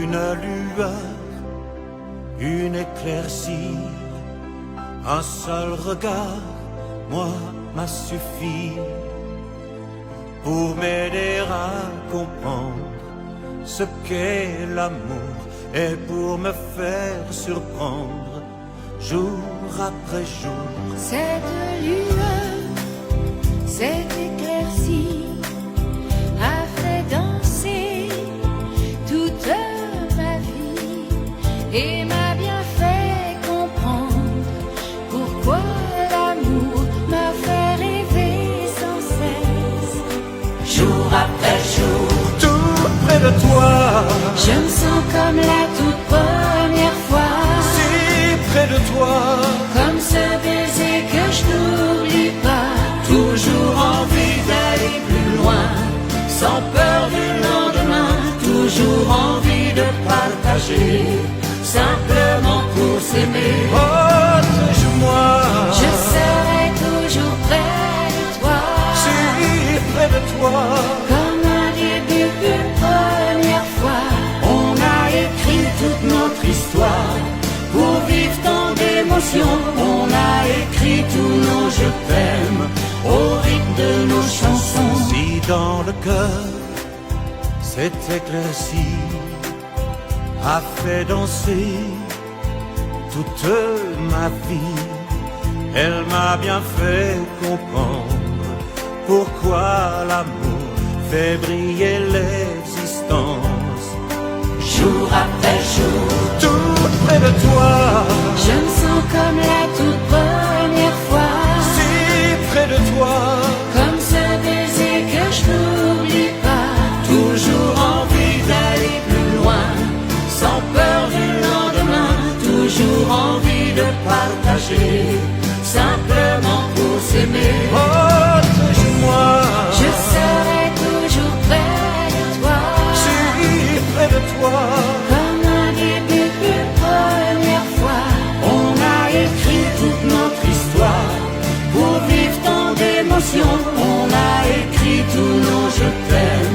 Une lueur, une éclaircie, un seul regard, moi, m'a suffi pour m'aider à comprendre ce qu'est l'amour et pour me faire surprendre jour après jour. Cette lueur, cette éclaircie a fait danser toute ma vie et m'a bien fait comprendre pourquoi l'amour me fait rêver sans cesse. Jour après jour, Tout près de toi, je me sens comme la toute première fois, si près de toi, comme ce baiser que je n'oublie pas. Toujours envie d'aller plus loin, sans peur du lendemain. Toujours envie de partager, simplement pour s'aimer. oh, touche-moi, Je serai toujours près de toi, si près de toi. comme un début, une première fois. On a écrit toute notre histoire pour vivre tant d'émotions. On a écrit tous nos je t'aime au rythme de nos chansons. Si dans le cœur cette éclaircie a fait danser toute ma vie, elle m'a bien fait comprendre pourquoi l'amour fait briller l'existence. Jour après jour, Tout près de toi, je me sens comme la toute première fois, si près de toi, comme ce baiser que je n'oublie pas. Toujours envie d'aller plus loin, sans peur du lendemain. Toujours envie de partager, simplement pour s'aimer. oh, touche-moi, Je serai toujours près de toi, si près de toi. comme un début, une première fois. On a écrit toute notre histoire pour vivre tant d'émotions. On a écrit tous nos je t'aime